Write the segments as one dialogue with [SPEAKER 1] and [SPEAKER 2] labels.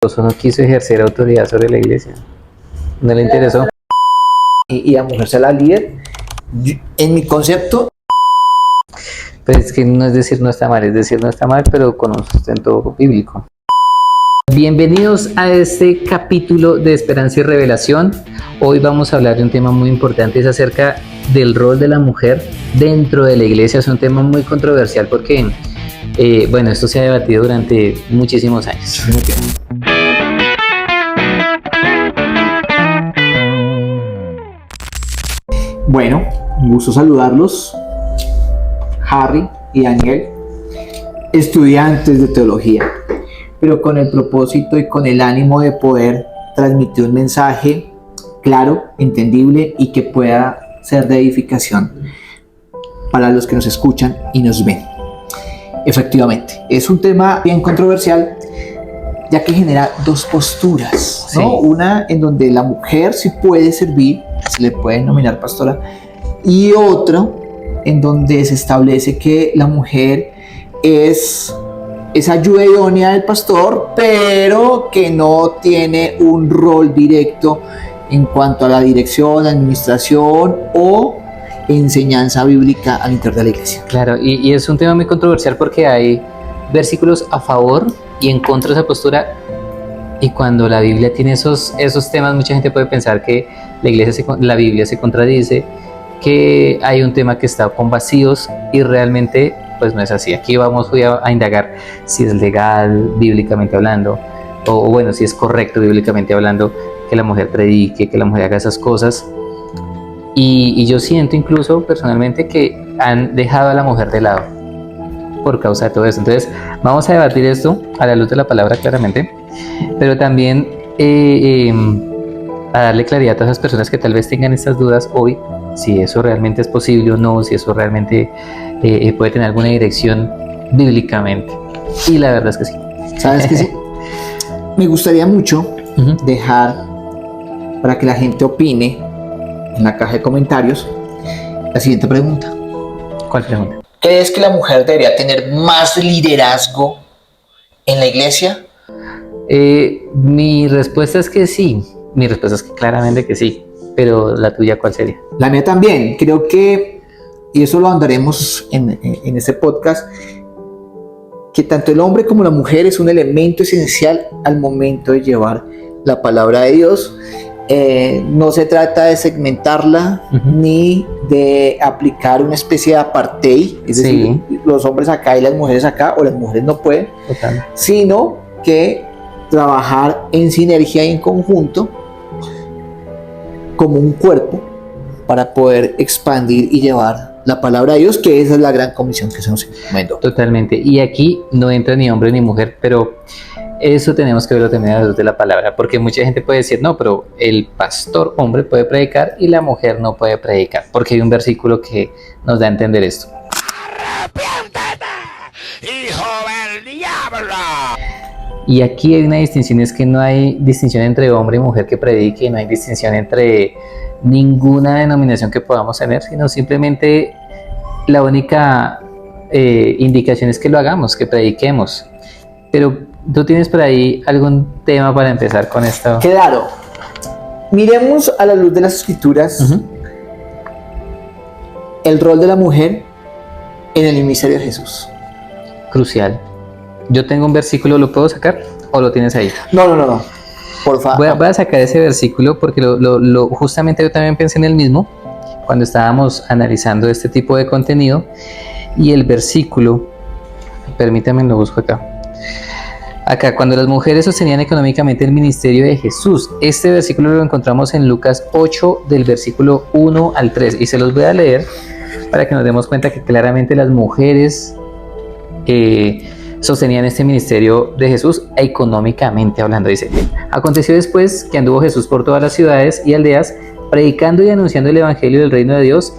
[SPEAKER 1] no quiso ejercer autoridad sobre la iglesia, no le interesó.
[SPEAKER 2] Y la mujer sea la líder. En mi concepto,
[SPEAKER 1] Pues es que no es decir no está mal, es decir no está mal, pero con un sustento bíblico. Bienvenidos a este capítulo de Esperanza y Revelación. Hoy vamos a hablar de un tema muy importante, es acerca del rol de la mujer dentro de la iglesia. Es un tema muy controversial porque, bueno, esto se ha debatido durante muchísimos años.
[SPEAKER 2] bueno, un gusto saludarlos, Harry y Daniel, estudiantes de teología, pero con el propósito y con el ánimo de poder transmitir un mensaje claro, entendible y que pueda ser de edificación para los que nos escuchan y nos ven. Efectivamente, es un tema bien controversial, ya que genera dos posturas, ¿no? Sí. Una en donde la mujer sí puede servir, se le puede denominar pastora, y otra en donde se establece que la mujer es ayuda idónea del pastor, pero que no tiene un rol directo en cuanto a la dirección, administración o enseñanza bíblica al interior de la iglesia.
[SPEAKER 1] Claro, y es un tema muy controversial porque hay versículos a favor y en contra de esa postura, y cuando la Biblia tiene esos temas, mucha gente puede pensar que la Biblia se contradice, que hay un tema que está con vacíos, y realmente pues no es así. Aquí vamos a indagar si es legal bíblicamente hablando, o bueno, si es correcto bíblicamente hablando que la mujer predique, que la mujer haga esas cosas. Y yo siento incluso personalmente que han dejado a la mujer de lado por causa de todo eso. Entonces vamos a debatir esto a la luz de la palabra claramente, pero también a darle claridad a todas esas personas que tal vez tengan estas dudas hoy, si eso realmente es posible o no, si eso realmente puede tener alguna dirección bíblicamente. Y la verdad es que sí.
[SPEAKER 2] ¿Sabes que sí? Me gustaría mucho dejar para que la gente opine en la caja de comentarios la siguiente pregunta.
[SPEAKER 1] ¿Cuál pregunta?
[SPEAKER 2] ¿Crees que la mujer debería tener más liderazgo en la iglesia?
[SPEAKER 1] Mi respuesta es que sí. Mi respuesta es que claramente que sí. Pero la tuya, ¿cuál sería?
[SPEAKER 2] La mía también. Creo que, y eso lo andaremos en este podcast, que tanto el hombre como la mujer es un elemento esencial al momento de llevar la palabra de Dios. No se trata de segmentarla ni de aplicar una especie de apartheid, es decir, los hombres acá y las mujeres acá, o las mujeres no pueden. Total. Sino que trabajar en sinergia y en conjunto como un cuerpo para poder expandir y llevar la palabra de Dios, que esa es la gran comisión que se nos encomendó.
[SPEAKER 1] Totalmente, y aquí no entra ni hombre ni mujer, pero eso tenemos que verlo también a la luz de la palabra, porque mucha gente puede decir, no, pero el pastor hombre puede predicar y la mujer no puede predicar, porque hay un versículo que nos da a entender esto. ¡Arrepiéntete, hijo del diablo! Y aquí hay una distinción, es que no hay distinción entre hombre y mujer que predique, no hay distinción entre ninguna denominación que podamos tener, sino simplemente la única indicación es que lo hagamos, que prediquemos. Pero ¿tú tienes por ahí algún tema para empezar con esto?
[SPEAKER 2] Claro. Miremos a la luz de las Escrituras el rol de la mujer en el ministerio de Jesús.
[SPEAKER 1] Crucial. Yo tengo un versículo, ¿lo puedo sacar o lo tienes ahí?
[SPEAKER 2] No. Por favor.
[SPEAKER 1] Voy a sacar ese versículo porque justamente yo también pensé en el mismo cuando estábamos analizando este tipo de contenido. Y el versículo, permítame, lo busco acá. Acá, cuando las mujeres sostenían económicamente el ministerio de Jesús. Este versículo lo encontramos en Lucas 8, del versículo 1 al 3. Y se los voy a leer para que nos demos cuenta que claramente las mujeres sostenían este ministerio de Jesús económicamente hablando. Dice: aconteció después que anduvo Jesús por todas las ciudades y aldeas, predicando y anunciando el evangelio del reino de Dios,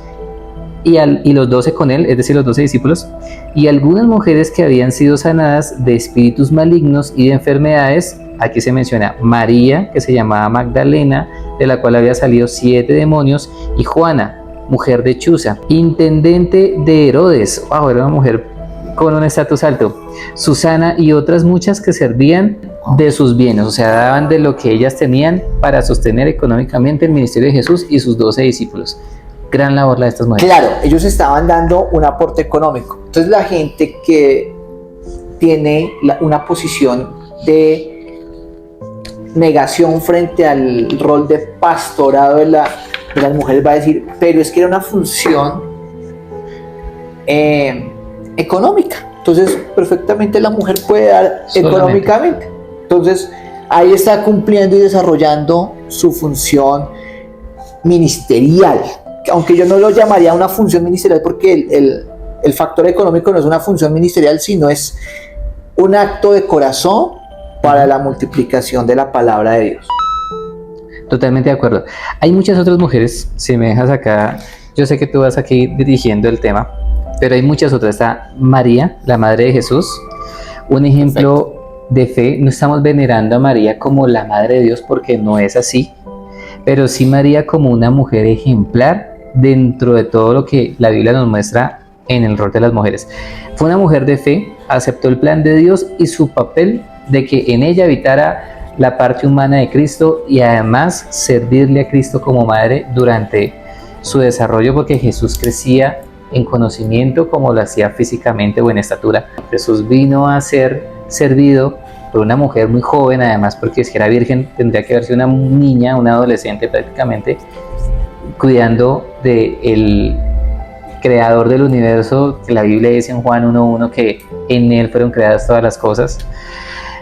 [SPEAKER 1] y los 12 con él, es decir, los 12 discípulos, y algunas mujeres que habían sido sanadas de espíritus malignos y de enfermedades. Aquí se menciona María, que se llamaba Magdalena, de la cual había salido 7 demonios, y Juana, mujer de Chuza, intendente de Herodes. Wow, era una mujer con un estatus alto. Susana y otras muchas que servían de sus bienes, o sea, daban de lo que ellas tenían para sostener económicamente el ministerio de Jesús y sus 12 discípulos. Gran labor la de estas mujeres.
[SPEAKER 2] Claro, ellos estaban dando un aporte económico. Entonces la gente que tiene una posición de negación frente al rol de pastorado de las mujeres va a decir, pero es que era una función económica. Entonces perfectamente la mujer puede dar económicamente. Entonces ahí está cumpliendo y desarrollando su función ministerial. Aunque yo no lo llamaría una función ministerial porque el factor económico no es una función ministerial, sino es un acto de corazón para la multiplicación de la palabra de Dios.
[SPEAKER 1] Totalmente de acuerdo. Hay muchas otras mujeres, si me dejas acá, yo sé que tú vas aquí dirigiendo el tema, pero hay muchas otras. Está María, la madre de Jesús, un ejemplo de fe. No estamos venerando a María como la madre de Dios porque no es así, pero sí María como una mujer ejemplar dentro de todo lo que la Biblia nos muestra en el rol de las mujeres. Fue una mujer de fe, aceptó el plan de Dios y su papel de que en ella habitara la parte humana de Cristo y además servirle a Cristo como madre durante su desarrollo, porque Jesús crecía en conocimiento como lo hacía físicamente o en estatura. Jesús vino a ser servido por una mujer muy joven, además porque si era virgen tendría que haber sido una niña, una adolescente prácticamente, cuidando del creador del universo, que la Biblia dice en Juan 1:1 que en él fueron creadas todas las cosas.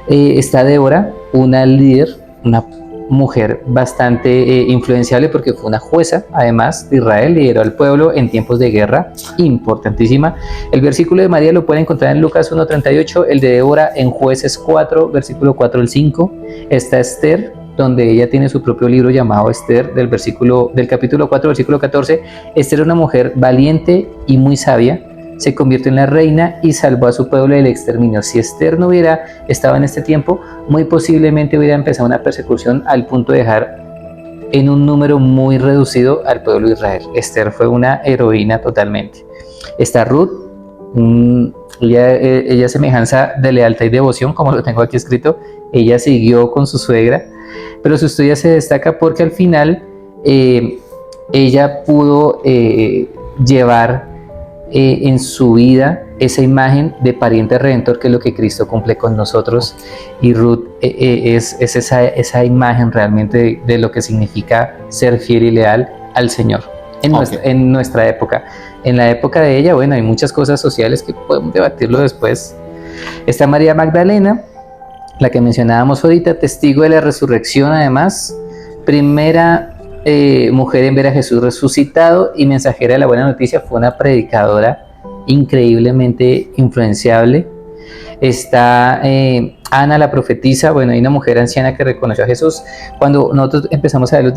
[SPEAKER 1] Está Débora, una líder, una mujer bastante influenciable porque fue una jueza, además de Israel, lideró al pueblo en tiempos de guerra, importantísima. El versículo de María lo pueden encontrar en Lucas 1:38, el de Débora en Jueces 4, versículo 4 al 5. Está Esther, donde ella tiene su propio libro llamado Esther, del capítulo 4, versículo 14. Esther era una mujer valiente y muy sabia, se convirtió en la reina y salvó a su pueblo del exterminio. Si Esther no hubiera estado en este tiempo, muy posiblemente hubiera empezado una persecución al punto de dejar en un número muy reducido al pueblo de Israel. Esther fue una heroína totalmente. Está Ruth, ella semejanza de lealtad y devoción, como lo tengo aquí escrito. Ella siguió con su suegra, pero su historia se destaca porque al final ella pudo llevar en su vida esa imagen de pariente redentor, que es lo que Cristo cumple con nosotros, y Ruth es esa imagen realmente de lo que significa ser fiel y leal al Señor en nuestra época. En la época de ella, bueno, hay muchas cosas sociales que podemos debatirlo después. Está María Magdalena, la que mencionábamos ahorita, testigo de la resurrección, además, primera mujer en ver a Jesús resucitado y mensajera de la buena noticia. Fue una predicadora increíblemente influenciable. Está Ana la profetisa, bueno, hay una mujer anciana que reconoció a Jesús. Cuando nosotros empezamos a ver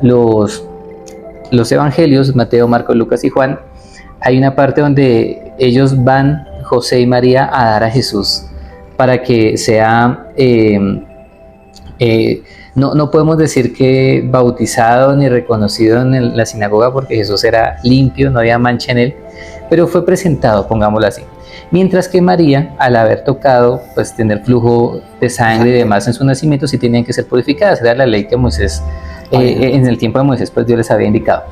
[SPEAKER 1] los evangelios, Mateo, Marcos, Lucas y Juan, hay una parte donde ellos van, José y María, a dar a Jesús para que sea no podemos decir que bautizado ni reconocido en la sinagoga, porque Jesús era limpio, no había mancha en él, pero fue presentado, pongámoslo así. Mientras que María, al haber tocado, pues tener flujo de sangre y demás en su nacimiento, sí tenían que ser purificadas. Era la ley que Moisés, en el tiempo de Moisés, pues Dios les había indicado.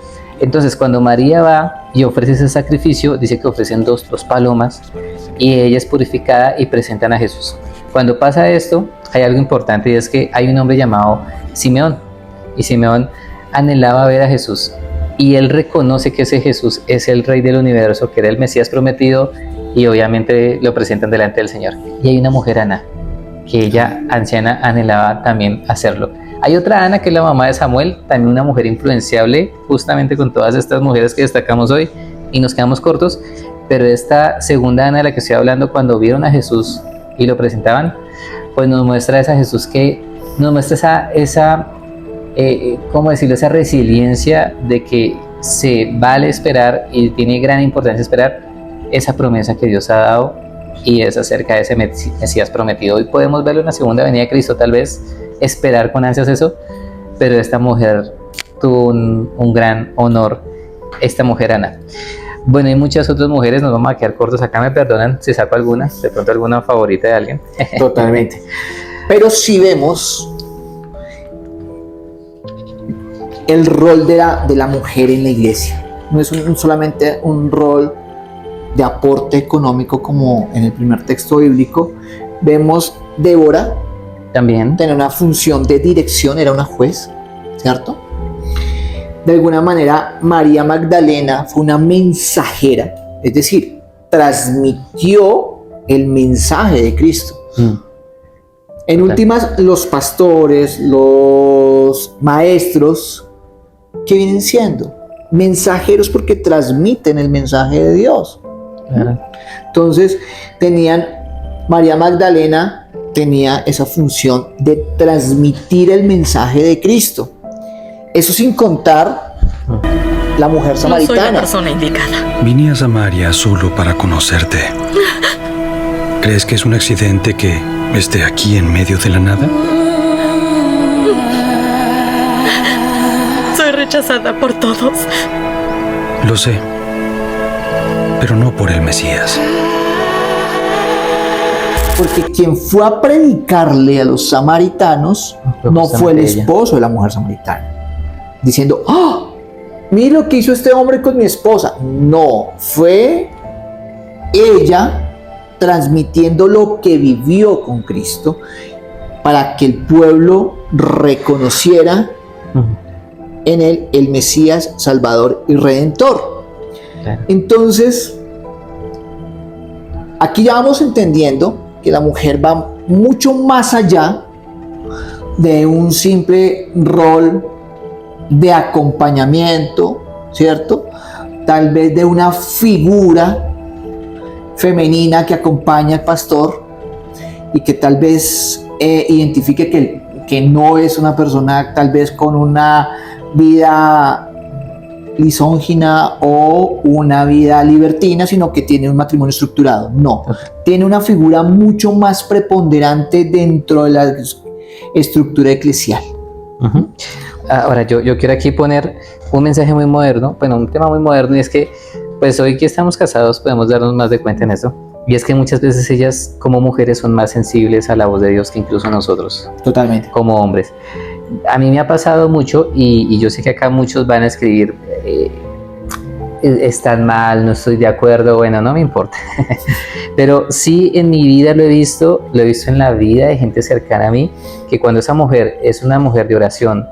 [SPEAKER 1] Entonces, cuando María va y ofrece ese sacrificio, dice que ofrecen dos palomas y ella es purificada y presentan a Jesús. Cuando pasa esto, hay algo importante, y es que hay un hombre llamado Simeón, y Simeón anhelaba ver a Jesús, y él reconoce que ese Jesús es el Rey del universo, que era el Mesías prometido, y obviamente lo presentan delante del Señor. Y hay una mujer, Ana, que ella, anciana, anhelaba también hacerlo. Hay otra Ana, que es la mamá de Samuel, también una mujer influenciable, justamente con todas estas mujeres que destacamos hoy, y nos quedamos cortos, pero esta segunda Ana de la que estoy hablando, cuando vieron a Jesús y lo presentaban, pues nos muestra esa Jesús que nos muestra ¿cómo decirlo? Esa resiliencia de que se vale esperar y tiene gran importancia esperar esa promesa que Dios ha dado, y es acerca de ese Mesías prometido. Hoy podemos verlo en la segunda venida de Cristo, tal vez esperar con ansias eso, pero esta mujer tuvo un gran honor, esta mujer Ana. Bueno, hay muchas otras mujeres, nos vamos a quedar cortos acá, me perdonan si saco alguna, de pronto alguna favorita de alguien.
[SPEAKER 2] Totalmente. Pero si vemos el rol de la mujer en la iglesia, no es solamente un rol de aporte económico como en el primer texto bíblico. Vemos Débora
[SPEAKER 1] También.
[SPEAKER 2] tener una función de dirección, era una juez, ¿cierto? De alguna manera, María Magdalena fue una mensajera, es decir, transmitió el mensaje de Cristo. En últimas, los pastores, los maestros, ¿qué vienen siendo? Mensajeros porque transmiten el mensaje de Dios.
[SPEAKER 1] Claro.
[SPEAKER 2] Entonces, María Magdalena tenía esa función de transmitir el mensaje de Cristo. Eso sin contar la mujer
[SPEAKER 3] No soy la
[SPEAKER 2] samaritana.
[SPEAKER 3] persona indicada.
[SPEAKER 4] Vine a Samaria solo para conocerte. ¿Crees que es un accidente que esté aquí en medio de la nada?
[SPEAKER 3] Soy rechazada por todos.
[SPEAKER 4] Lo sé, pero no por el Mesías.
[SPEAKER 2] Porque quien fue a predicarle a los samaritanos no fue el
[SPEAKER 1] ella.
[SPEAKER 2] esposo de la mujer samaritana, diciendo, ¡ah! Mira lo que hizo este hombre con mi esposa. No, fue ella transmitiendo lo que vivió con Cristo para que el pueblo reconociera en él el Mesías, Salvador y Redentor.
[SPEAKER 1] Claro.
[SPEAKER 2] Entonces, aquí ya vamos entendiendo que la mujer va mucho más allá de un simple rol de acompañamiento, ¿cierto? Tal vez de una figura femenina que acompaña al pastor y que tal vez identifique que no es una persona tal vez con una vida lisógina o una vida libertina, sino que tiene un matrimonio estructurado. No, tiene una figura mucho más preponderante dentro de la estructura eclesial.
[SPEAKER 1] Ahora, yo quiero aquí poner un mensaje muy moderno, bueno, un tema muy moderno, y es que, pues hoy que estamos casados podemos darnos más de cuenta en esto, y es que muchas veces ellas como mujeres son más sensibles a la voz de Dios que incluso nosotros,
[SPEAKER 2] Totalmente.
[SPEAKER 1] como hombres. A mí me ha pasado mucho, y yo sé que acá muchos van a escribir, están mal, no estoy de acuerdo, bueno, no me importa. Pero sí en mi vida lo he visto en la vida de gente cercana a mí, que cuando esa mujer es una mujer de oración,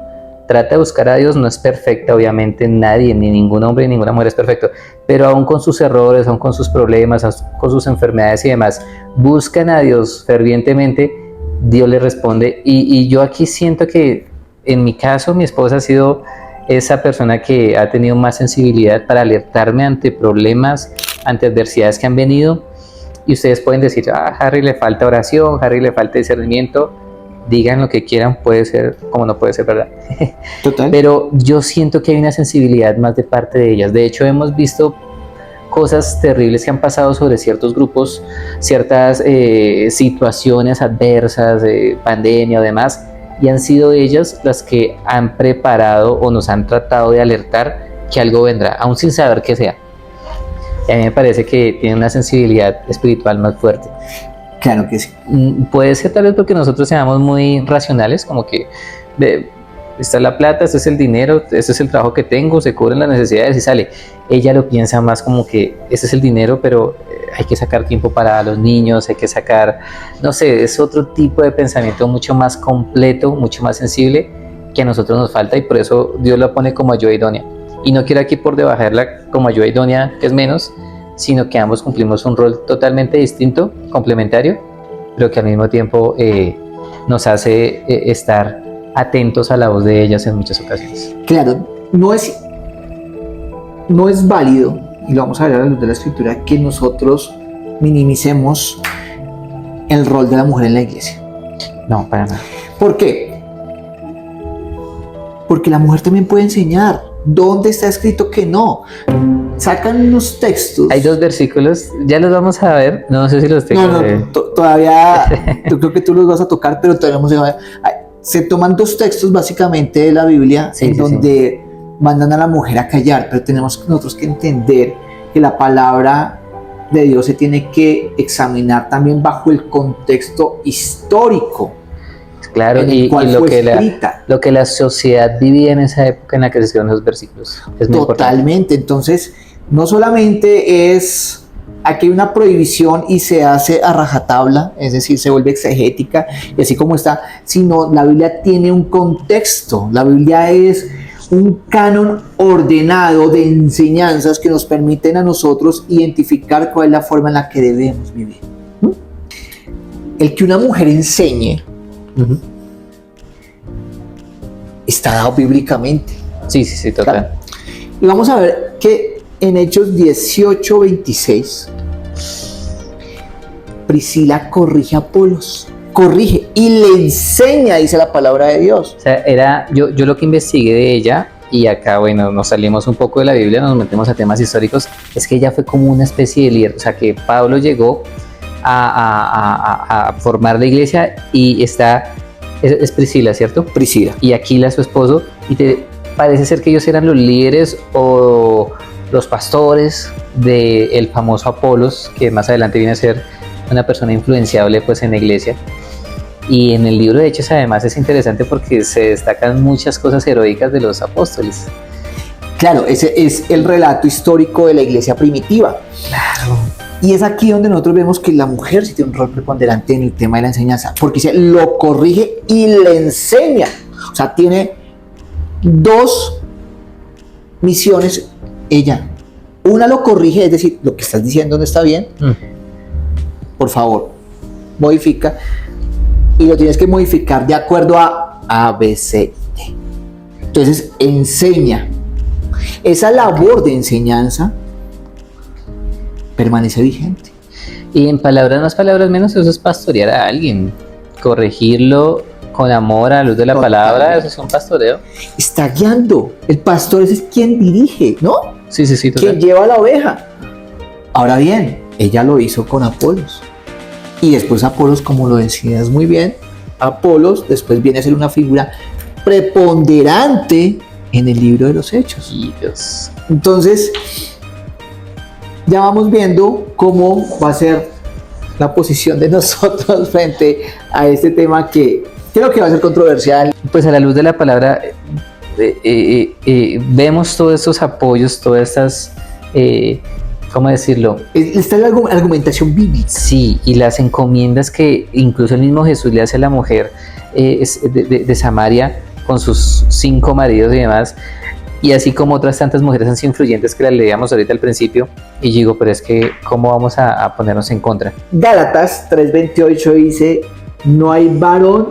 [SPEAKER 1] trata de buscar a Dios, no es perfecta, obviamente nadie, ni ningún hombre, ni ninguna mujer es perfecto, pero aún con sus errores, aún con sus problemas, con sus enfermedades y demás, buscan a Dios fervientemente, Dios les responde. Y yo aquí siento que en mi caso mi esposa ha sido esa persona que ha tenido más sensibilidad para alertarme ante problemas, ante adversidades que han venido. Y ustedes pueden decir, a Harry le falta oración, Harry le falta discernimiento, digan lo que quieran, puede ser como no puede ser, ¿verdad?
[SPEAKER 2] Total.
[SPEAKER 1] Pero yo siento que hay una sensibilidad más de parte de ellas. De hecho, hemos visto cosas terribles que han pasado sobre ciertos grupos, ciertas situaciones adversas, pandemia o demás, y han sido ellas las que han preparado o nos han tratado de alertar que algo vendrá, aún sin saber qué sea. Y a mí me parece que tienen una sensibilidad espiritual más fuerte.
[SPEAKER 2] Claro que sí.
[SPEAKER 1] Puede ser tal vez porque nosotros seamos muy racionales, como que esta es la plata, este es el dinero, este es el trabajo que tengo, se cubren las necesidades y sale. Ella lo piensa más como que este es el dinero, pero hay que sacar tiempo para los niños, hay que sacar, no sé, es otro tipo de pensamiento mucho más completo, mucho más sensible que a nosotros nos falta, y por eso Dios la pone como ayuda idónea. Y no quiero aquí por debajarla como ayuda idónea, que es menos, sino que ambos cumplimos un rol totalmente distinto, complementario, pero que al mismo tiempo nos hace estar atentos a la voz de ellas en muchas ocasiones.
[SPEAKER 2] Claro, no es válido, y lo vamos a ver a la luz de la escritura, que nosotros minimicemos el rol de la mujer en la iglesia.
[SPEAKER 1] No, para nada.
[SPEAKER 2] ¿Por qué? Porque la mujer también puede enseñar. ¿Dónde está escrito que no? Sacan unos textos.
[SPEAKER 1] Hay dos versículos, ya los vamos a ver, no sé si los tengo.
[SPEAKER 2] Todavía, yo creo que tú los vas a tocar, pero todavía no hemos llegado. Se toman dos textos básicamente de la Biblia,
[SPEAKER 1] Sí,
[SPEAKER 2] en
[SPEAKER 1] sí,
[SPEAKER 2] donde mandan a la mujer a callar, pero tenemos nosotros que entender que la palabra de Dios se tiene que examinar también bajo el contexto histórico
[SPEAKER 1] Claro,
[SPEAKER 2] en el
[SPEAKER 1] y
[SPEAKER 2] cual
[SPEAKER 1] lo
[SPEAKER 2] fue
[SPEAKER 1] que,
[SPEAKER 2] escrita.
[SPEAKER 1] lo que la sociedad vivía en esa época en la que se escribieron esos versículos. Es muy importante.
[SPEAKER 2] Totalmente. Entonces, no solamente es aquí hay una prohibición y se hace a rajatabla, es decir, se vuelve exegética y así como está, sino la Biblia tiene un contexto. La Biblia es un canon ordenado de enseñanzas que nos permiten a nosotros identificar cuál es la forma en la que debemos vivir. El que una mujer enseñe
[SPEAKER 1] Ujú.
[SPEAKER 2] está dado bíblicamente.
[SPEAKER 1] Sí, total.
[SPEAKER 2] Claro. Y vamos a ver que en Hechos 18:26, Priscila corrige a Apolos. Corrige y le enseña, dice la palabra de Dios.
[SPEAKER 1] O sea, yo lo que investigué de ella, y acá, bueno, nos salimos un poco de la Biblia, nos metemos a temas históricos, es que ella fue como una especie de líder. O sea, que Pablo llegó a formar la iglesia y es Priscila, ¿cierto?
[SPEAKER 2] Priscila.
[SPEAKER 1] Y Aquila, su esposo, y parece ser que ellos eran los líderes o los pastores del famoso Apolos, que más adelante viene a ser una persona influenciable pues en la iglesia. Y en el libro de Hechos además es interesante porque se destacan muchas cosas heroicas de los apóstoles.
[SPEAKER 2] Claro, ese es el relato histórico de la iglesia primitiva.
[SPEAKER 1] Claro.
[SPEAKER 2] Y es aquí donde nosotros vemos que la mujer sí tiene un rol preponderante en el tema de la enseñanza, porque dice, lo corrige y le enseña. O sea, tiene dos misiones ella. Una lo corrige, es decir, lo que estás diciendo no está bien, por favor, modifica. Y lo tienes que modificar de acuerdo a ABCD. Entonces, enseña. Esa labor de enseñanza permanece vigente.
[SPEAKER 1] Y en palabras más, palabras menos, eso es pastorear a alguien, corregirlo con amor a la luz de la palabra, eso es un pastoreo.
[SPEAKER 2] Está guiando. El pastor es quien dirige, ¿no?
[SPEAKER 1] Sí,
[SPEAKER 2] Quien
[SPEAKER 1] total.
[SPEAKER 2] lleva la oveja. Ahora bien, ella lo hizo con Apolos. Y después Apolos, como lo decías muy bien, Apolos después viene a ser una figura preponderante en el libro de los Hechos.
[SPEAKER 1] Y Dios.
[SPEAKER 2] Entonces, ya vamos viendo cómo va a ser la posición de nosotros frente a este tema que creo que va a ser controversial.
[SPEAKER 1] Pues a la luz de la palabra vemos todos estos apoyos, todas estas, ¿cómo decirlo?
[SPEAKER 2] Está la argumentación bíblica.
[SPEAKER 1] Sí, y las encomiendas que incluso el mismo Jesús le hace a la mujer de Samaria con sus 5 maridos y demás, y así como otras tantas mujeres han sido influyentes que las leíamos ahorita al principio, y yo digo, pero es que ¿cómo vamos a ponernos en contra?
[SPEAKER 2] Gálatas 3:28 dice, no hay varón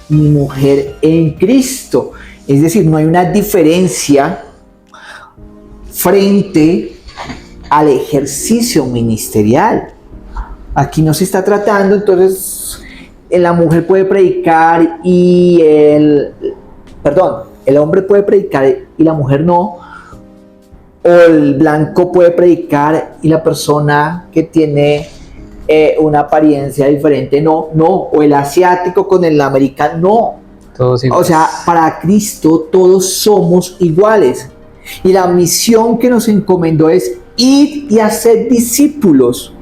[SPEAKER 2] ni mujer en Cristo. Es decir, no hay una diferencia frente al ejercicio ministerial. Aquí no se está tratando, entonces, la mujer puede predicar y el hombre puede predicar y la mujer no. O el blanco puede predicar y la persona que tiene una apariencia diferente no. O el asiático con el americano no.
[SPEAKER 1] Todos iguales.
[SPEAKER 2] O sea, para Cristo todos somos iguales. Y la misión que nos encomendó es ir y hacer discípulos.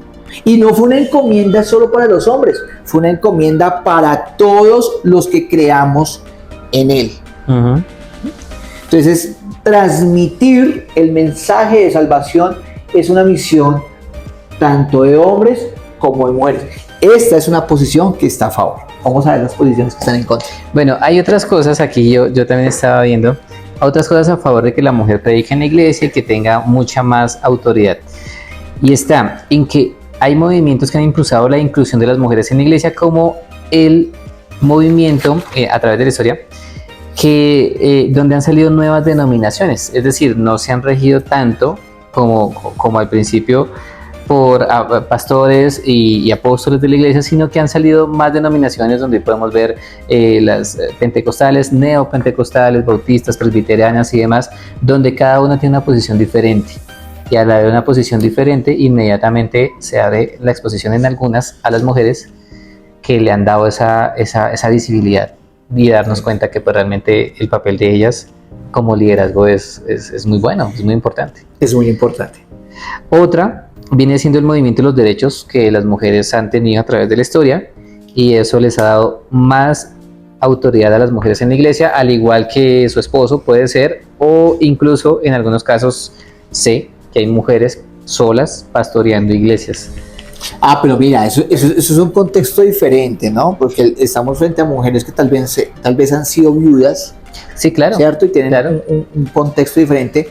[SPEAKER 2] Y no fue una encomienda solo para los hombres, fue una encomienda para todos los que creamos en Él.
[SPEAKER 1] Uh-huh.
[SPEAKER 2] Entonces, transmitir el mensaje de salvación es una misión tanto de hombres como de mujeres. Esta es una posición que está a favor. Vamos a ver las posiciones que están en contra.
[SPEAKER 1] Bueno, hay otras cosas aquí, yo también estaba viendo, otras cosas a favor de que la mujer predique en la iglesia y que tenga mucha más autoridad. Y está en que hay movimientos que han impulsado la inclusión de las mujeres en la iglesia, como el movimiento a través de la historia, donde han salido nuevas denominaciones, es decir, no se han regido tanto como al principio por pastores y apóstoles de la iglesia, sino que han salido más denominaciones donde podemos ver las pentecostales, neopentecostales, bautistas, presbiterianas y demás, donde cada una tiene una posición diferente. Y al haber una posición diferente, inmediatamente se abre la exposición en algunas a las mujeres que le han dado esa visibilidad y darnos cuenta que pues, realmente el papel de ellas como liderazgo es muy bueno, es muy importante.
[SPEAKER 2] Es muy importante.
[SPEAKER 1] Otra viene siendo el movimiento de los derechos que las mujeres han tenido a través de la historia, y eso les ha dado más autoridad a las mujeres en la iglesia, al igual que su esposo puede ser, o incluso en algunos casos sé que hay mujeres solas pastoreando iglesias.
[SPEAKER 2] Pero mira, eso es un contexto diferente, ¿no? Porque estamos frente a mujeres que tal vez han sido viudas,
[SPEAKER 1] Sí, claro.
[SPEAKER 2] ¿cierto? Y tienen
[SPEAKER 1] Claro.
[SPEAKER 2] un contexto diferente,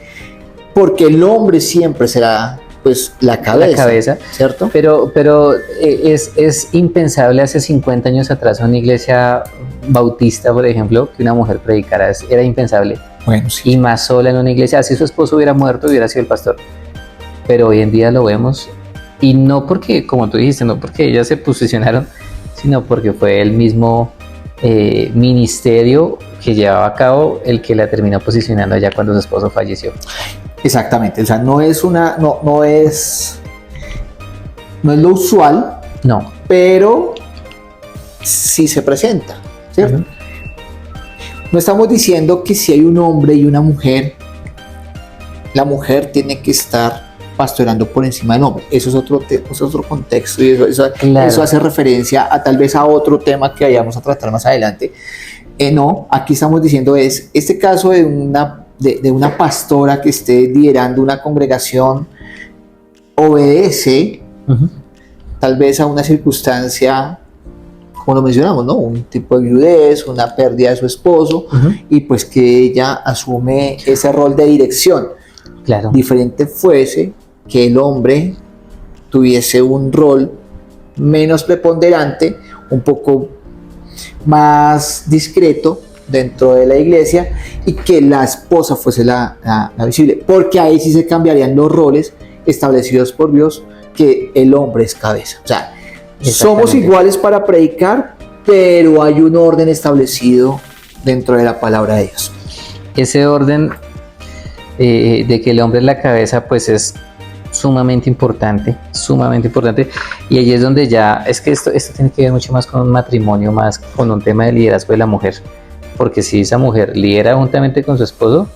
[SPEAKER 2] porque el hombre siempre será, pues, la cabeza, ¿cierto?
[SPEAKER 1] Pero es impensable hace 50 años atrás en una iglesia bautista, por ejemplo, que una mujer predicara. Era impensable.
[SPEAKER 2] Bueno, sí.
[SPEAKER 1] Y más sola en una iglesia. Así su esposo hubiera muerto, hubiera sido el pastor. Pero hoy en día lo vemos. Y no porque, como tú dijiste, no porque ellas se posicionaron, sino porque fue el mismo ministerio que llevaba a cabo el que la terminó posicionando allá cuando su esposo falleció.
[SPEAKER 2] Exactamente, o sea, no es lo usual,
[SPEAKER 1] No.
[SPEAKER 2] pero sí se presenta, ¿cierto?
[SPEAKER 1] Ujú.
[SPEAKER 2] No estamos diciendo que si hay un hombre y una mujer, la mujer tiene que estar pastoreando por encima del hombre. Eso es otro contexto, y
[SPEAKER 1] Claro.
[SPEAKER 2] eso hace referencia a tal vez a otro tema que vayamos a tratar más adelante. No, aquí estamos diciendo este caso de una pastora que esté liderando una congregación obedece
[SPEAKER 1] Ujú.
[SPEAKER 2] tal vez a una circunstancia, como lo mencionamos, ¿no? Un tipo de viudez, una pérdida de su esposo,
[SPEAKER 1] Ujú.
[SPEAKER 2] y pues que ella asume ese rol de dirección.
[SPEAKER 1] Claro.
[SPEAKER 2] Diferente fuese que el hombre tuviese un rol menos preponderante, un poco más discreto dentro de la iglesia, y que la esposa fuese la visible, porque ahí sí se cambiarían los roles establecidos por Dios, que el hombre es cabeza. O sea, somos
[SPEAKER 1] Exactamente.
[SPEAKER 2] iguales para predicar, pero hay un orden establecido dentro de la palabra de Dios.
[SPEAKER 1] Ese orden de que el hombre es la cabeza, pues es sumamente importante, y ahí es donde ya, es que esto tiene que ver mucho más con un matrimonio, más con un tema de liderazgo de la mujer, porque si esa mujer lidera juntamente con su esposo,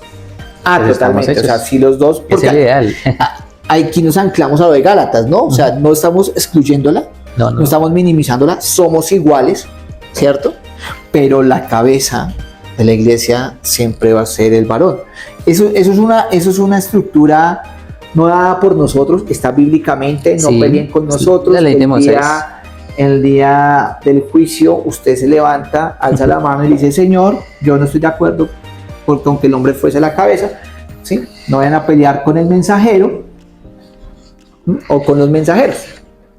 [SPEAKER 1] pues estamos
[SPEAKER 2] Totalmente. O
[SPEAKER 1] hechos.
[SPEAKER 2] sea, si los dos,
[SPEAKER 1] es
[SPEAKER 2] porque
[SPEAKER 1] el ideal.
[SPEAKER 2] aquí nos anclamos a lo de Gálatas, ¿no? O sea, no estamos excluyéndola,
[SPEAKER 1] No,
[SPEAKER 2] no estamos minimizándola, somos iguales, ¿cierto? Pero la cabeza de la iglesia siempre va a ser el varón. Eso es una estructura no dada por nosotros, está bíblicamente, no
[SPEAKER 1] Sí,
[SPEAKER 2] peleen con
[SPEAKER 1] sí,
[SPEAKER 2] nosotros.
[SPEAKER 1] la ley de Moisés.
[SPEAKER 2] El día del juicio, usted se levanta, alza la mano y dice: Señor, yo no estoy de acuerdo porque aunque el hombre fuese la cabeza, ¿sí? No vayan a pelear con el mensajero, ¿sí? O con los mensajeros,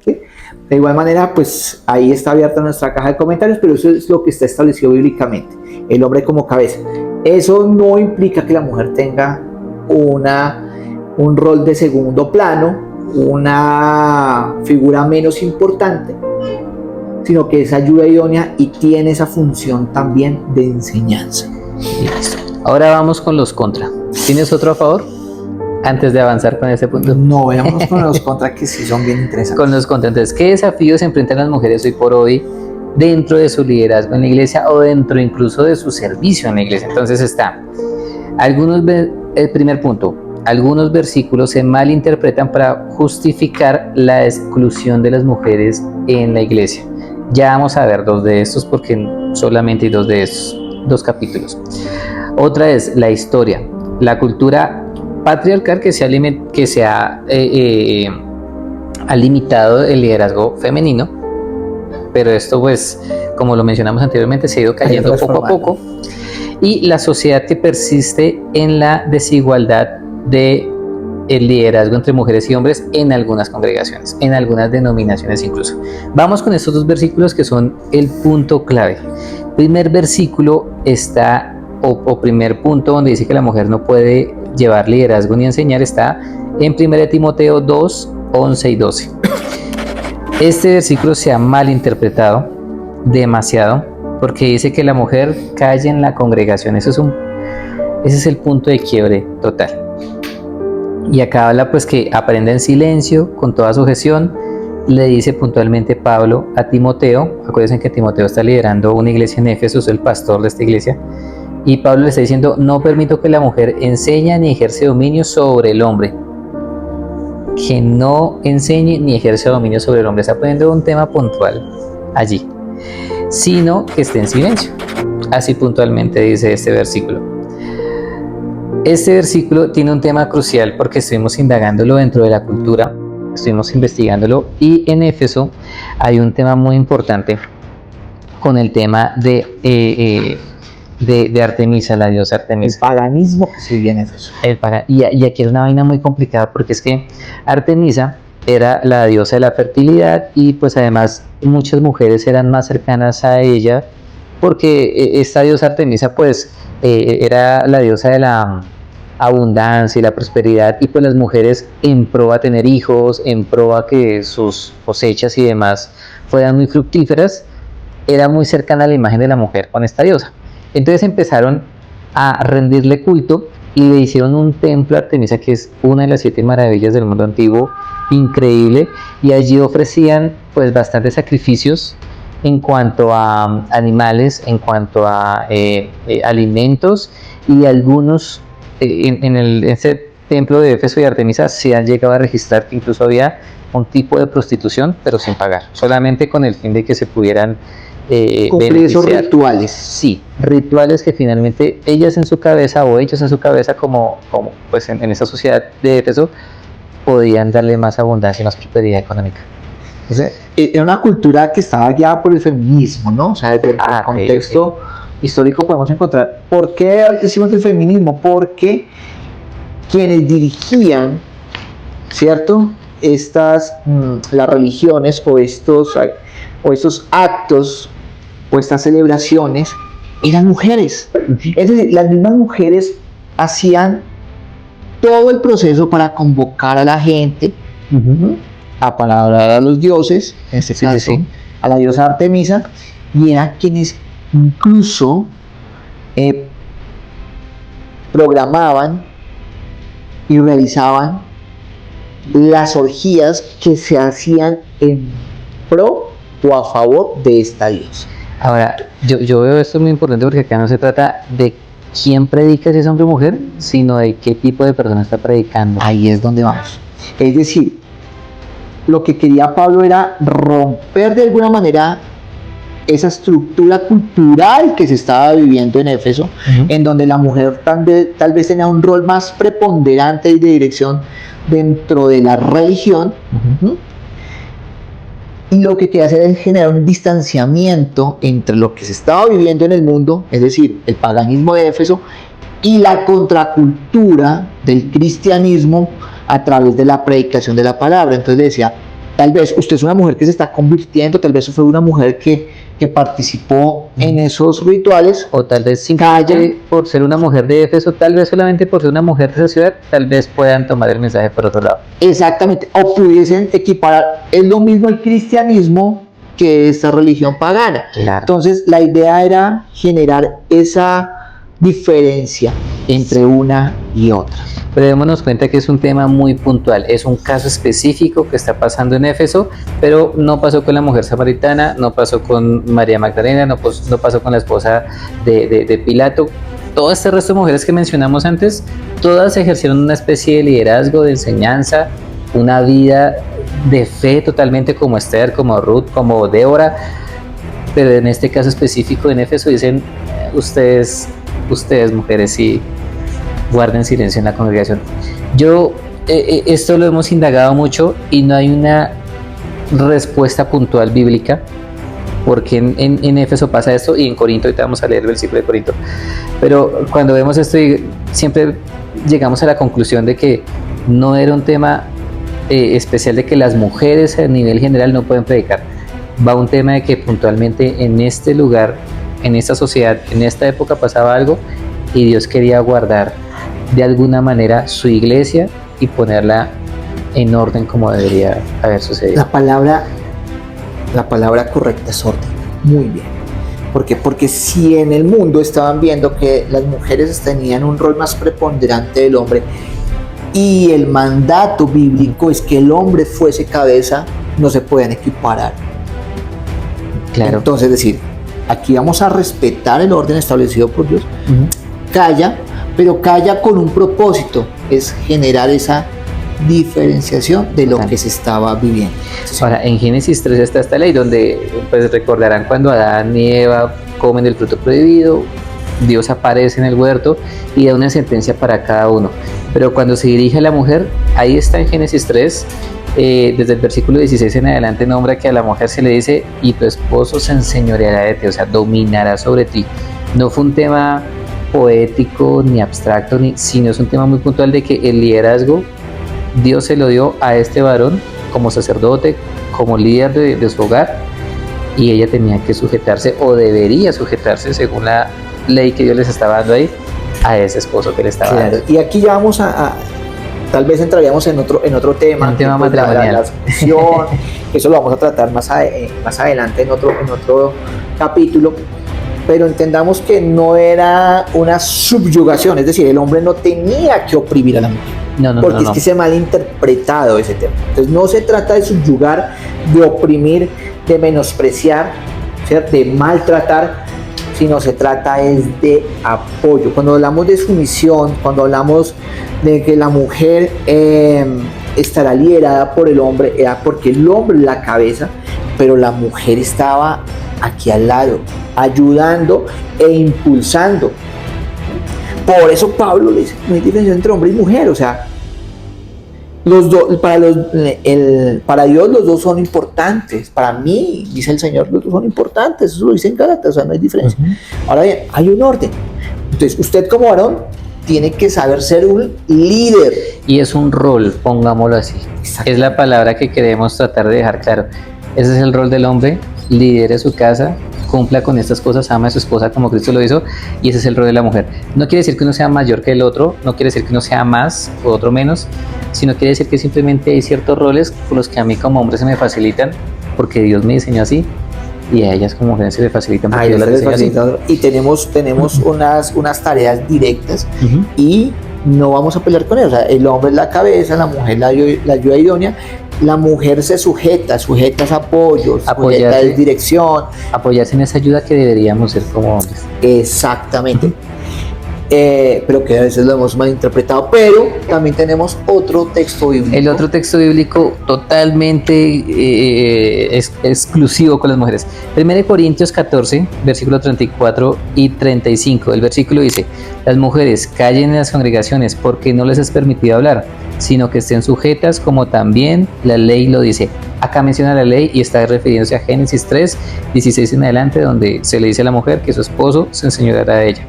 [SPEAKER 2] ¿sí? De igual manera, pues ahí está abierta nuestra caja de comentarios, pero eso es lo que está establecido bíblicamente, el hombre como cabeza. Eso no implica que la mujer tenga un rol de segundo plano, una figura menos importante, sino que es ayuda idónea y tiene esa función también de enseñanza.
[SPEAKER 1] Listo. Ahora vamos con los contra. ¿Tienes otro a favor? Antes de avanzar con este punto.
[SPEAKER 2] No, veamos con los contras que sí son bien interesantes.
[SPEAKER 1] Con los contra. Entonces, ¿qué desafíos se enfrentan las mujeres hoy por hoy dentro de su liderazgo en la iglesia o dentro incluso de su servicio en la iglesia? Entonces está, el primer punto, algunos versículos se malinterpretan para justificar la exclusión de las mujeres en la iglesia. Ya vamos a ver dos de estos porque solamente hay dos de estos, dos capítulos. Otra es la historia, la cultura patriarcal que ha limitado el liderazgo femenino, pero esto pues, como lo mencionamos anteriormente, se ha ido cayendo poco a poco, y la sociedad que persiste en la desigualdad de el liderazgo entre mujeres y hombres en algunas congregaciones, en algunas denominaciones incluso. Vamos con estos dos versículos que son el punto clave. Primer versículo está, o primer punto donde dice que la mujer no puede llevar liderazgo ni enseñar, está en 1 Timoteo 2, 11 y 12. Este versículo se ha malinterpretado demasiado porque dice que la mujer calle en la congregación. Ese es el punto de quiebre total. Y acá habla pues que aprenda en silencio, con toda sujeción. Le dice puntualmente Pablo a Timoteo. Acuérdense que Timoteo está liderando una iglesia en Éfeso, es el pastor de esta iglesia. Y Pablo le está diciendo: no permito que la mujer enseñe ni ejerce dominio sobre el hombre. que no enseñe ni ejerce dominio sobre el hombre. Está poniendo un tema puntual allí, sino que esté en silencio. Así puntualmente dice este versículo. Este versículo tiene un tema crucial porque estuvimos indagándolo dentro de la cultura, estuvimos investigándolo, y en Éfeso hay un tema muy importante con el tema de Artemisa, la diosa
[SPEAKER 2] El
[SPEAKER 1] Artemisa.
[SPEAKER 2] paganismo que se vivía en Éfeso.
[SPEAKER 1] Y aquí es una vaina muy complicada porque es que Artemisa era la diosa de la fertilidad y pues además muchas mujeres eran más cercanas a ella porque esta diosa Artemisa pues era la diosa de la abundancia y la prosperidad, y pues las mujeres, en pro a tener hijos, en pro a que sus cosechas y demás fueran muy fructíferas, era muy cercana a la imagen de la mujer con esta diosa. Entonces empezaron a rendirle culto y le hicieron un templo a Artemisa, que es una de las 7 maravillas del mundo antiguo, increíble, y allí ofrecían pues bastantes sacrificios en cuanto a animales, en cuanto a alimentos, y algunos en ese templo de Éfeso y Artemisa se han llegado a registrar que incluso había un tipo de prostitución, pero sin pagar, solamente con el fin de que se pudieran
[SPEAKER 2] Cumplir esos
[SPEAKER 1] beneficiar.
[SPEAKER 2] rituales.
[SPEAKER 1] Sí, rituales que finalmente ellas en su cabeza, o ellos en su cabeza, como pues en esa sociedad de Éfeso, podían darle más abundancia y más prosperidad económica.
[SPEAKER 2] Entonces, era una cultura que estaba guiada por el feminismo, ¿no? O sea, desde el contexto histórico podemos encontrar. ¿Por qué decimos el feminismo? Porque quienes dirigían, ¿cierto?, las religiones o estos actos o estas celebraciones eran mujeres. Es decir, las mismas mujeres hacían todo el proceso para convocar a la gente a palabrar a los dioses, en este caso a la diosa Artemisa, y eran quienes incluso programaban y realizaban las orgías que se hacían en pro o a favor de esta diosa.
[SPEAKER 1] Ahora, yo veo esto muy importante porque acá no se trata de quién predica, si es hombre o mujer, sino de qué tipo de persona está predicando.
[SPEAKER 2] Ahí es donde vamos. Es decir, lo que quería Pablo era romper de alguna manera esa estructura cultural que se estaba viviendo en Éfeso, en donde la mujer tal vez tenía un rol más preponderante y de dirección dentro de la religión. Y lo que quería hacer es generar un distanciamiento entre lo que se estaba viviendo en el mundo, es decir, el paganismo de Éfeso, y la contracultura del cristianismo a través de la predicación de la palabra. Entonces decía, tal vez usted es una mujer que se está convirtiendo, tal vez fue una mujer que participó en esos rituales,
[SPEAKER 1] o tal vez simplemente por ser una mujer de Éfeso, tal vez solamente por ser una mujer de esa ciudad, tal vez puedan tomar el mensaje por otro lado.
[SPEAKER 2] Exactamente, o pudiesen equiparar, es lo mismo el cristianismo que esta religión pagana.
[SPEAKER 1] Claro.
[SPEAKER 2] Entonces la idea era generar esa diferencia entre una y otra.
[SPEAKER 1] Pero démonos cuenta que es un tema muy puntual, es un caso específico que está pasando en Éfeso, pero no pasó con la mujer samaritana, no pasó con María Magdalena, no pasó con la esposa de Pilato. Todo este resto de mujeres que mencionamos antes, todas ejercieron una especie de liderazgo, de enseñanza, una vida de fe totalmente, como Esther, como Ruth, como Débora, pero en este caso específico en Éfeso dicen, ustedes mujeres, sí, guarden silencio en la congregación. Esto lo hemos indagado mucho y no hay una respuesta puntual bíblica, porque en Éfeso pasa esto, y en Corinto, ahorita vamos a leer el versículo de Corinto, pero cuando vemos esto siempre llegamos a la conclusión de que no era un tema especial de que las mujeres a nivel general no pueden predicar, va un tema de que puntualmente en este lugar, en esta sociedad, en esta época pasaba algo y Dios quería guardar de alguna manera su iglesia y ponerla en orden como debería haber sucedido.
[SPEAKER 2] La palabra correcta es orden. Muy bien. ¿Por qué? Porque si en el mundo estaban viendo que las mujeres tenían un rol más preponderante del hombre y el mandato bíblico es que el hombre fuese cabeza, no se pueden equiparar.
[SPEAKER 1] Claro.
[SPEAKER 2] Entonces, es decir, aquí vamos a respetar el orden establecido por Dios. Calla, pero calla con un propósito, es generar esa diferenciación de lo
[SPEAKER 1] Total.
[SPEAKER 2] que se estaba viviendo.
[SPEAKER 1] Ahora, en Génesis 3 está esta ley donde pues recordarán cuando Adán y Eva comen del fruto prohibido, Dios aparece en el huerto y da una sentencia para cada uno. Pero cuando se dirige a la mujer, ahí está en Génesis 3, desde el versículo 16 en adelante nombra que a la mujer se le dice y tu esposo se enseñoreará de ti, o sea, dominará sobre ti. No fue un tema poético ni abstracto, sino es un tema muy puntual de que el liderazgo Dios se lo dio a este varón como sacerdote, como líder de su hogar, y ella tenía que sujetarse o debería sujetarse según la ley que Dios les estaba dando ahí a ese esposo que le estaba
[SPEAKER 2] Claro,
[SPEAKER 1] dando.
[SPEAKER 2] y aquí ya vamos tal vez entraríamos en otro tema,
[SPEAKER 1] Un tema
[SPEAKER 2] pues,
[SPEAKER 1] matrimonial.
[SPEAKER 2] la sucesión, eso lo vamos a tratar más adelante en otro capítulo, pero entendamos que no era una subyugación, es decir, el hombre no tenía que oprimir a la mujer, porque es que se ha malinterpretado ese tema. Entonces no se trata de subyugar, de oprimir, de menospreciar, ¿cierto?, de maltratar, sino se trata es de apoyo. Cuando hablamos de sumisión, cuando hablamos de que la mujer estará liderada por el hombre, era porque el hombre es la cabeza, pero la mujer estaba aquí al lado, ayudando e impulsando. Por eso Pablo le dice, no hay diferencia entre hombre y mujer, o sea, para Dios los dos son importantes. Para mí, dice el Señor, los dos son importantes. Eso lo dice en Gálatas, o sea, no hay diferencia. Ahora bien, hay un orden. Entonces, usted como varón tiene que saber ser un líder.
[SPEAKER 1] Y es un rol, pongámoslo así. Es la palabra que queremos tratar de dejar claro. Ese es el rol del hombre, lidere su casa, cumpla con estas cosas, ama a su esposa como Cristo lo hizo, y ese es el rol de la mujer. No quiere decir que uno sea mayor que el otro, no quiere decir que uno sea más o otro menos, sino quiere decir que simplemente hay ciertos roles por los que a mí como hombre se me facilitan, porque Dios me diseñó así, y a ellas como mujeres se le facilitan porque Dios las diseñó así.
[SPEAKER 2] Y tenemos unas tareas directas,
[SPEAKER 1] Uh-huh.
[SPEAKER 2] y no vamos a pelear con ellos. O sea, el hombre es la cabeza, la mujer la ayuda idónea. La mujer se sujeta es apoyo, sujeta es dirección.
[SPEAKER 1] Apoyarse en esa ayuda que deberíamos ser como hombres.
[SPEAKER 2] Exactamente. Pero que a veces lo hemos malinterpretado. Pero también tenemos otro texto bíblico.
[SPEAKER 1] El otro texto bíblico totalmente exclusivo con las mujeres. 1 Corintios 14, versículos 34 y 35. El versículo dice: las mujeres callen en las congregaciones porque no les es permitido hablar, sino que estén sujetas como también la ley lo dice. Acá menciona la ley y está refiriéndose a Génesis 3, 16 en adelante, donde se le dice a la mujer que su esposo se enseñoreará de ella.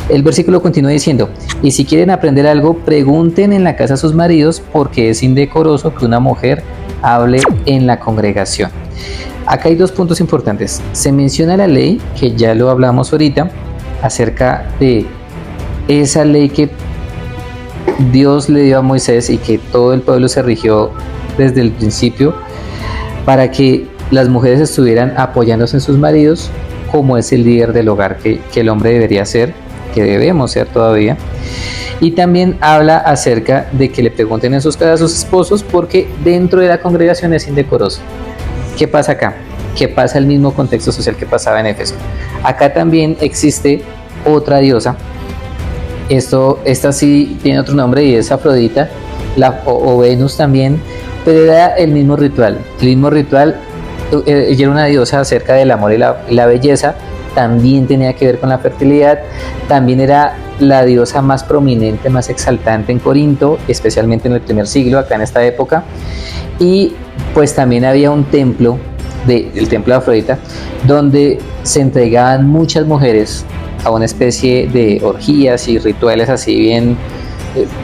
[SPEAKER 1] El versículo continúa diciendo: y si quieren aprender algo, pregunten en la casa a sus maridos, porque es indecoroso que una mujer hable en la congregación. Acá hay dos puntos importantes. Se menciona la ley, que ya lo hablamos ahorita, acerca de esa ley que Dios le dio a Moisés y que todo el pueblo se rigió desde el principio para que las mujeres estuvieran apoyándose en sus maridos, como es el líder del hogar que el hombre debería ser, que debemos ser todavía. Y también habla acerca de que le pregunten en sus casas a sus esposos, porque dentro de la congregación es indecoroso. ¿Qué pasa acá? ¿Qué pasa el mismo contexto social que pasaba en Éfeso? Acá también existe otra diosa. Esta sí tiene otro nombre y es Afrodita, o Venus también, pero era el mismo ritual. El mismo ritual, ella era una diosa acerca del amor y la belleza, también tenía que ver con la fertilidad, también era la diosa más prominente, más exaltante en Corinto, especialmente en el primer siglo, acá en esta época, y pues también había un templo, el templo de Afrodita, donde se entregaban muchas mujeres a una especie de orgías y rituales así bien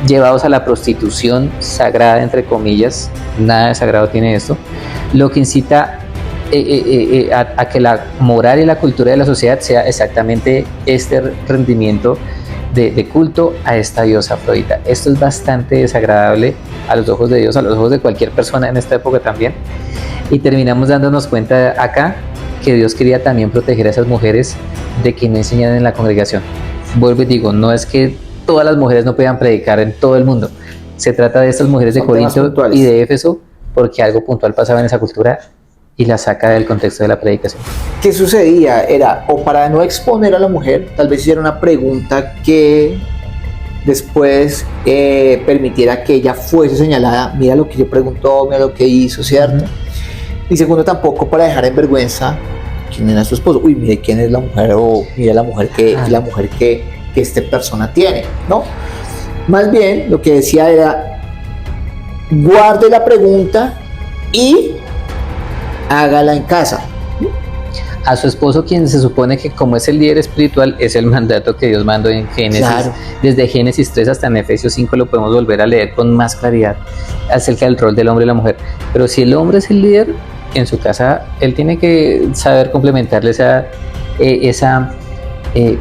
[SPEAKER 1] llevados a la prostitución sagrada, entre comillas. Nada de sagrado tiene esto, lo que incita a que la moral y la cultura de la sociedad sea exactamente este rendimiento de culto a esta diosa Afrodita. Esto es bastante desagradable a los ojos de Dios, a los ojos de cualquier persona en esta época también, y terminamos dándonos cuenta acá que Dios quería también proteger a esas mujeres de que no enseñaran en la congregación. Vuelvo y digo, no es que todas las mujeres no puedan predicar en todo el mundo, se trata de estas mujeres de Corinto y de Éfeso, porque algo puntual pasaba en esa cultura y la saca del contexto de la predicación.
[SPEAKER 2] ¿Qué sucedía? Era, o para no exponer a la mujer, tal vez hiciera una pregunta que después permitiera que ella fuese señalada, mira lo que yo preguntó, mira lo que hizo, ¿cierto? Y segundo, tampoco para dejar en vergüenza quién era su esposo. Uy, mire quién es la mujer, o mira la mujer que esta persona tiene, ¿no? Más bien, lo que decía era, guarde la pregunta y hágala en casa.
[SPEAKER 1] A su esposo, quien se supone que como es el líder espiritual, es el mandato que Dios mandó en Génesis. Claro. Desde Génesis 3 hasta en Efesios 5 lo podemos volver a leer con más claridad acerca del rol del hombre y la mujer. Pero si el hombre es el líder en su casa, él tiene que saber complementarle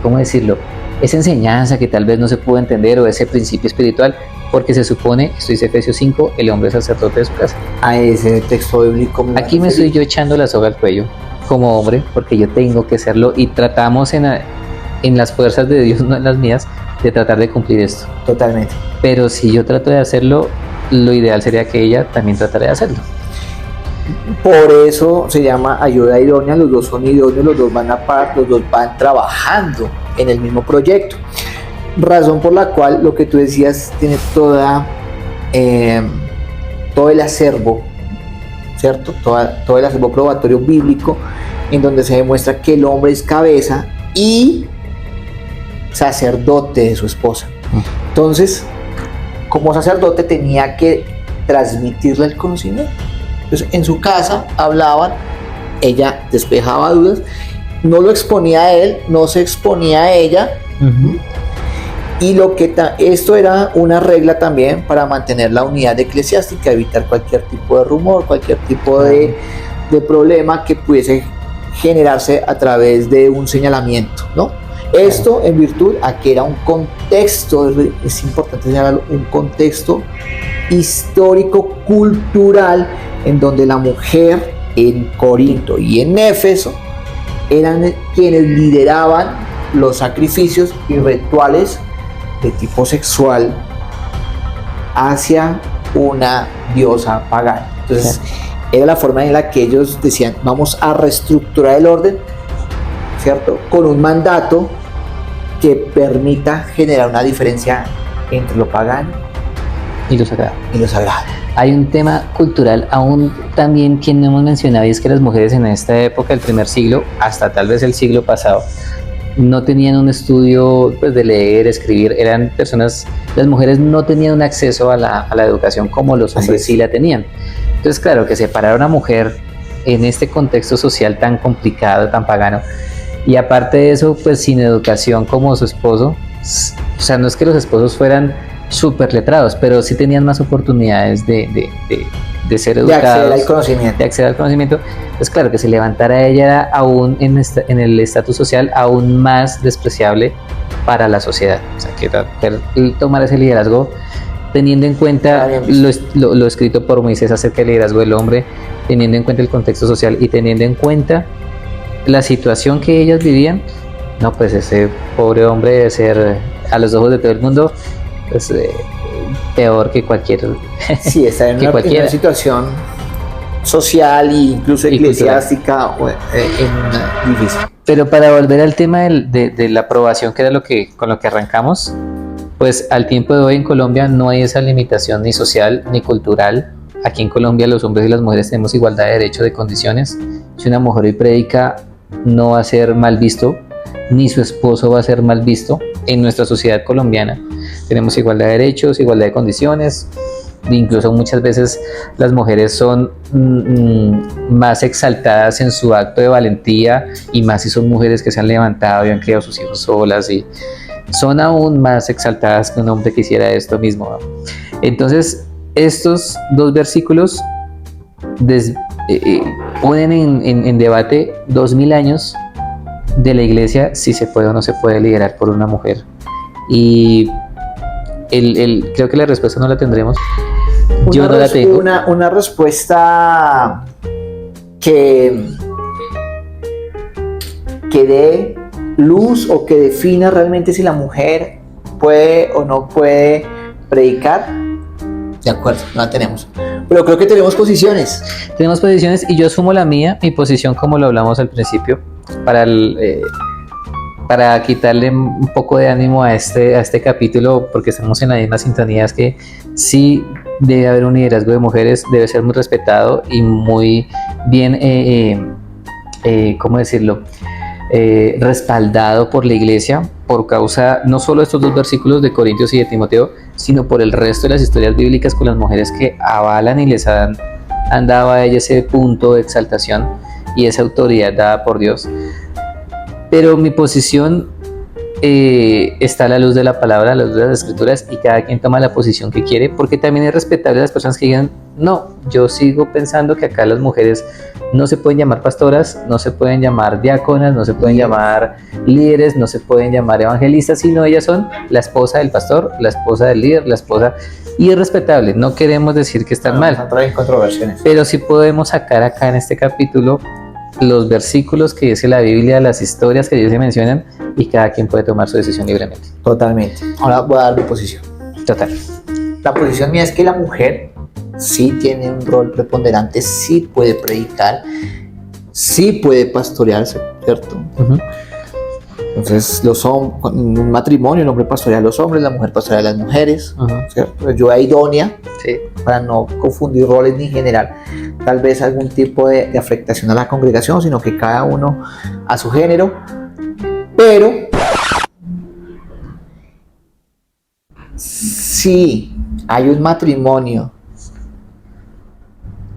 [SPEAKER 1] ¿cómo decirlo? Esa enseñanza que tal vez no se pudo entender, o ese principio espiritual, porque se supone, esto dice Efesios 5, el hombre es sacerdote de su casa.
[SPEAKER 2] A ese texto bíblico.
[SPEAKER 1] Aquí me estoy yo echando la soga al cuello como hombre, porque yo tengo que serlo, y tratamos en las fuerzas de Dios, no en las mías, de tratar de cumplir esto.
[SPEAKER 2] Totalmente.
[SPEAKER 1] Pero si yo trato de hacerlo, lo ideal sería que ella también tratara de hacerlo.
[SPEAKER 2] Por eso se llama ayuda idónea, los dos son idóneos, los dos van a par, los dos van trabajando en el mismo proyecto. Razón por la cual lo que tú decías tiene todo el acervo, ¿cierto? Todo el acervo probatorio bíblico, en donde se demuestra que el hombre es cabeza y sacerdote de su esposa. Entonces, como sacerdote tenía que transmitirle el conocimiento. Entonces, en su casa hablaban, ella despejaba dudas, no lo exponía a él, no se exponía a ella. Y esto era una regla también para mantener la unidad eclesiástica, evitar cualquier tipo de rumor, cualquier tipo de problema que pudiese generarse a través de un señalamiento, ¿no? Esto en virtud a que era un contexto, es importante señalarlo, un contexto histórico, cultural, en donde la mujer en Corinto y en Éfeso eran quienes lideraban los sacrificios y rituales de tipo sexual hacia una diosa pagana. Entonces, era la forma en la que ellos decían, vamos a reestructurar el orden, ¿cierto? Con un mandato que permita generar una diferencia entre lo pagano
[SPEAKER 1] y lo sagrado.
[SPEAKER 3] Hay un tema cultural aún también que no hemos mencionado, y es que las mujeres en esta época del primer siglo, hasta tal vez el siglo pasado, no tenían un estudio pues, de leer, escribir, eran personas, las mujeres no tenían un acceso a la educación como los hombres sí la tenían. Entonces, claro, que separar a una mujer en este contexto social tan complicado, tan pagano, y aparte de eso, pues sin educación como su esposo, o sea, no es que los esposos fueran súper letrados, pero sí tenían más oportunidades de ser educados, de acceder al conocimiento. Pues claro, que se levantara ella era aún en el estatus social aún más despreciable para la sociedad. O sea, que tomar ese liderazgo teniendo en cuenta lo escrito por Moisés acerca del liderazgo del hombre, teniendo en cuenta el contexto social y teniendo en cuenta la situación que ellas vivían. No, pues ese pobre hombre debe ser, a los ojos de todo el mundo, pues, peor que cualquier.
[SPEAKER 2] Sí, está en una situación social e incluso eclesiástica difícil.
[SPEAKER 1] Pero para volver al tema de la aprobación, que era con lo que arrancamos, pues al tiempo de hoy en Colombia no hay esa limitación ni social ni cultural. Aquí en Colombia los hombres y las mujeres tenemos igualdad de derechos, de condiciones. Si una mujer hoy predica, no va a ser mal visto, ni su esposo va a ser mal visto en nuestra sociedad colombiana. Tenemos igualdad de derechos, igualdad de condiciones. Incluso muchas veces las mujeres son más exaltadas en su acto de valentía, y más si son mujeres que se han levantado y han criado a sus hijos solas, y son aún más exaltadas que un hombre que hiciera esto mismo, ¿no? Entonces estos dos versículos ponen en debate 2000 años de la iglesia, si se puede o no se puede liderar por una mujer. Y creo que la respuesta no la tendremos. Yo no la tengo.
[SPEAKER 2] Una respuesta que dé luz o que defina realmente si la mujer puede o no puede predicar. De acuerdo, no la tenemos. Pero creo que tenemos posiciones.
[SPEAKER 1] Tenemos posiciones, y yo asumo la mía, mi posición, como lo hablamos al principio, para
[SPEAKER 3] para quitarle un poco de ánimo a este capítulo, porque estamos en la misma sintonía, es que sí debe haber un liderazgo de mujeres, debe ser muy respetado y muy bien, ¿cómo decirlo? Respaldado por la iglesia, por causa no solo de estos dos versículos de Corintios y de Timoteo, sino por el resto de las historias bíblicas con las mujeres que avalan y les han dado a ellas ese punto de exaltación y esa autoridad dada por Dios. Pero mi posición está a la luz de la palabra, a la luz de las escrituras, y cada quien toma la posición que quiere, porque también es respetable a las personas que digan, no, yo sigo pensando que acá las mujeres no se pueden llamar pastoras, no se pueden llamar diáconas, no se pueden llamar líderes, no se pueden llamar evangelistas, sino ellas son la esposa del pastor, la esposa del líder, la esposa, y es respetable, no queremos decir que están mal,
[SPEAKER 2] Traen controversias.
[SPEAKER 3] pero sí podemos sacar acá en este capítulo los versículos que dice la Biblia, las historias que ellos se mencionan, y cada quien puede tomar su decisión libremente.
[SPEAKER 2] Totalmente. Ahora voy a dar mi posición.
[SPEAKER 3] Total.
[SPEAKER 2] La posición mía es que la mujer sí tiene un rol preponderante, sí puede predicar, sí puede pastorearse, ¿cierto?
[SPEAKER 3] Uh-huh.
[SPEAKER 2] Entonces, en un matrimonio, el hombre pastorea a los hombres, la mujer pastorea a las mujeres,
[SPEAKER 3] Uh-huh.
[SPEAKER 2] ¿cierto? Ayuda idónea,
[SPEAKER 3] Sí.
[SPEAKER 2] para no confundir roles ni generar tal vez algún tipo de afectación a la congregación, sino que cada uno a su género. Pero si hay un matrimonio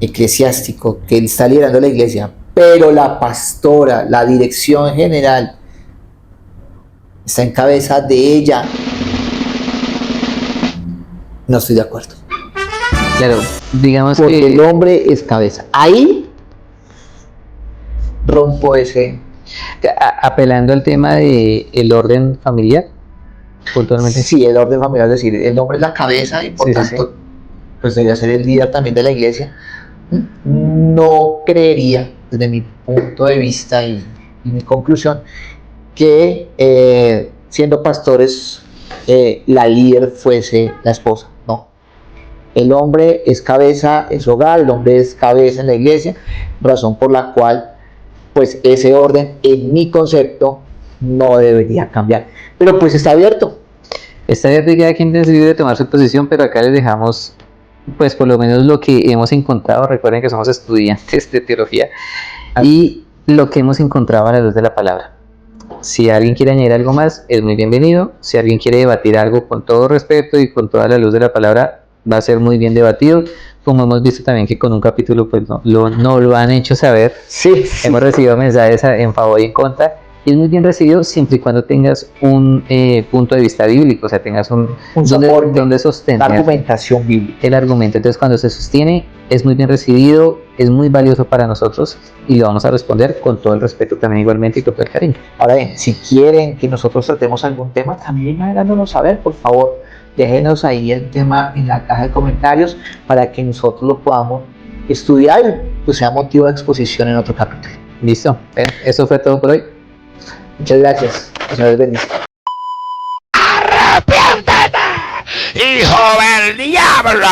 [SPEAKER 2] eclesiástico que está liderando la iglesia, pero la pastora, la dirección general está en cabeza de ella, no estoy de acuerdo.
[SPEAKER 3] Claro, digamos
[SPEAKER 2] Porque el
[SPEAKER 3] que
[SPEAKER 2] hombre es cabeza. Ahí rompo ese.
[SPEAKER 3] apelando al tema de el orden familiar, puntualmente.
[SPEAKER 2] Sí, el orden familiar, es decir, el hombre es la cabeza y por
[SPEAKER 3] Sí, sí,
[SPEAKER 2] tanto, pues debería ser el líder también de la iglesia. No creería, desde mi punto de vista y mi conclusión, que siendo pastores la líder fuese la esposa. No. El hombre es cabeza, es hogar, el hombre es cabeza en la iglesia, razón por la cual, pues ese orden, en mi concepto, no debería cambiar. Pero pues está abierto.
[SPEAKER 3] Está bien que cada quien decide tomar su posición, pero acá les dejamos, pues por lo menos lo que hemos encontrado. Recuerden que somos estudiantes de teología y lo que hemos encontrado a la luz de la palabra. Si alguien quiere añadir algo más, es muy bienvenido. Si alguien quiere debatir algo con todo respeto y con toda la luz de la palabra, va a ser muy bien debatido. Como hemos visto también que con un capítulo pues no lo han hecho saber.
[SPEAKER 2] Sí.
[SPEAKER 3] Hemos recibido mensajes en favor y en contra, y es muy bien recibido siempre y cuando tengas un punto de vista bíblico, o sea, tengas un
[SPEAKER 2] soporte,
[SPEAKER 3] donde
[SPEAKER 2] la
[SPEAKER 3] sostener
[SPEAKER 2] argumentación bíblica.
[SPEAKER 3] el argumento. Entonces, cuando se sostiene, es muy bien recibido, es muy valioso para nosotros, y lo vamos a responder con todo el respeto también igualmente y con todo el cariño.
[SPEAKER 2] Ahora bien, si quieren que nosotros tratemos algún tema, también háganoslo saber, por favor. Déjenos ahí el tema en la caja de comentarios para que nosotros lo podamos estudiar y pues sea motivo de exposición en otro capítulo.
[SPEAKER 3] Listo, eso fue todo por hoy.
[SPEAKER 2] Muchas gracias. Que Señor les bendiga.
[SPEAKER 5] ¡Arrepiéntete, hijo del diablo!